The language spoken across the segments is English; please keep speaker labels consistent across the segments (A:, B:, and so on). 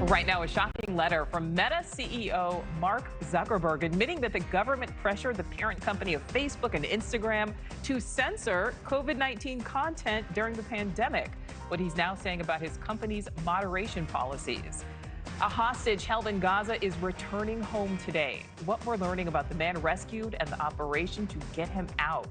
A: Right now, a shocking letter from Meta CEO Mark Zuckerberg admitting that the government pressured the parent company of Facebook and Instagram to censor COVID-19 content during the pandemic. What he's now saying about his company's moderation policies. A hostage held in Gaza is returning home today. What we're learning about the man rescued and the operation to get him out.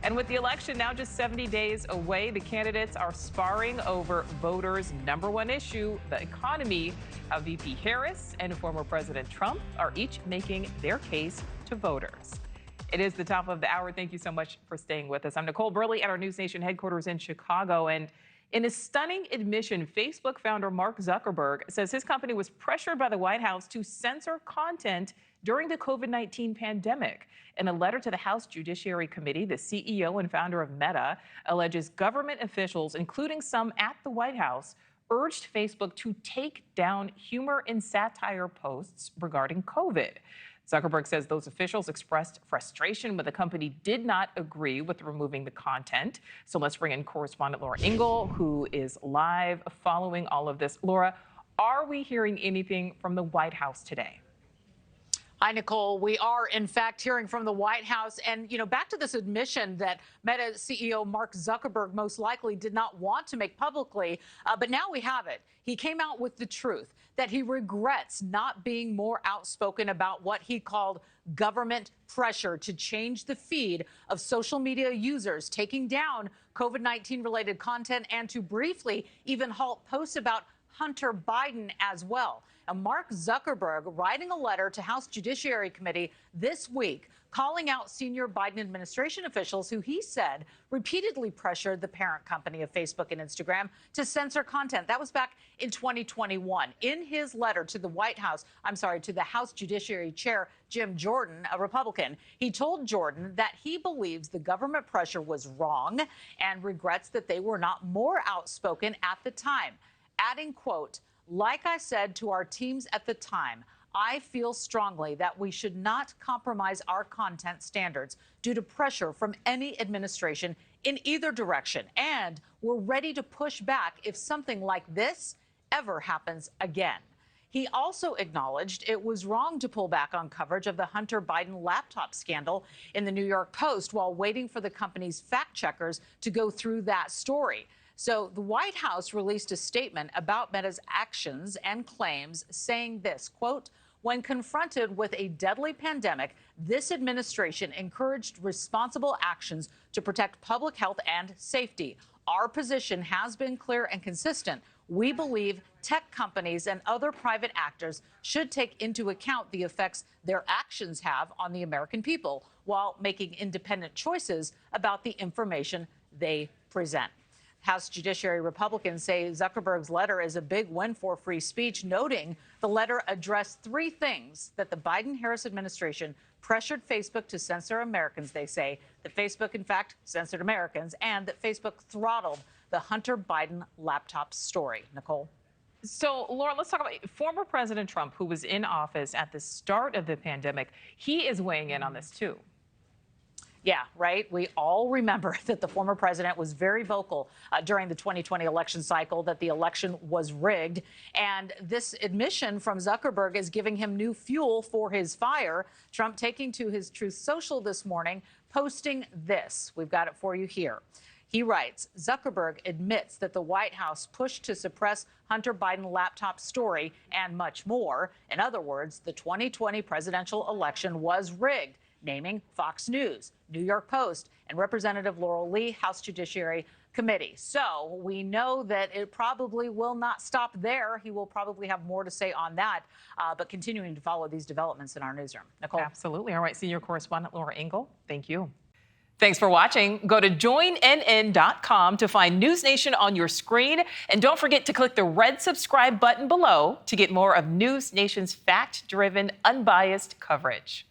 A: And with the election now just 70 days away, the candidates are sparring over voters' number one issue, the economy. How VP Harris and former President Trump are each making their case to voters. It is the top of the hour. Thank you so much for staying with us. I'm Nichole Berlie at our NewsNation headquarters in Chicago. And in a stunning admission, Facebook founder Mark Zuckerberg says his company was pressured by the White House to censor content during the COVID-19 pandemic. In a letter to the House Judiciary Committee, the CEO and founder of Meta alleges government officials, including some at the White House, urged Facebook to take down humor and satire posts regarding COVID. Zuckerberg says those officials expressed frustration when the company did not agree with removing the content. So let's bring in correspondent Laura Ingle, who is live following all of this. Laura, are we hearing anything from the White House today?
B: Hi, Nichole. We are, in fact, hearing from the White House. And, back to this admission that Meta CEO Mark Zuckerberg most likely did not want to make publicly. But now we have it. He came out with the truth that he regrets not being more outspoken about what he called government pressure to change the feed of social media users, taking down COVID-19 related content and to briefly even halt posts about Hunter Biden as well. Now, Mark Zuckerberg writing a letter to House Judiciary Committee this week, calling out senior Biden administration officials who he said repeatedly pressured the parent company of Facebook and Instagram to censor content. That was back in 2021. In his letter to the to the House Judiciary Chair, Jim Jordan, a Republican, he told Jordan that he believes the government pressure was wrong and regrets that they were not more outspoken at the time, adding, quote, "Like I said to our teams at the time, I feel strongly that we should not compromise our content standards due to pressure from any administration in either direction. And we're ready to push back if something like this ever happens again." He also acknowledged it was wrong to pull back on coverage of the Hunter Biden laptop scandal in the New York Post while waiting for the company's fact checkers to go through that story. So the White House released a statement about Meta's actions and claims saying this, quote, "When confronted with a deadly pandemic, this administration encouraged responsible actions to protect public health and safety. Our position has been clear and consistent. We believe tech companies and other private actors should take into account the effects their actions have on the American people while making independent choices about the information they present." House Judiciary Republicans say Zuckerberg's letter is a big win for free speech, noting the letter addressed three things: that the Biden-Harris administration pressured Facebook to censor Americans, they say, that Facebook, in fact, censored Americans, and that Facebook throttled the Hunter Biden laptop story. Nichole?
A: So, Laura, let's talk about former President Trump, who was in office at the start of the pandemic. He is weighing in on this, too.
B: Yeah, right. We all remember that the former president was very vocal during the 2020 election cycle, that the election was rigged. And this admission from Zuckerberg is giving him new fuel for his fire. Trump taking to his Truth Social this morning, posting this. We've got it for you here. He writes, Zuckerberg admits that the White House pushed to suppress Hunter Biden laptop story and much more. In other words, the 2020 presidential election was rigged, naming Fox News, New York Post, and Representative Laurel Lee, House Judiciary Committee. So we know that it probably will not stop there. He will probably have more to say on that, but continuing to follow these developments in our newsroom. Nichole?
A: Absolutely. All right, senior correspondent Laura Ingle, thank you. Thanks for watching. Go to joinnn.com to find News Nation on your screen. And don't forget to click the red subscribe button below to get more of News Nation's fact-driven, unbiased coverage.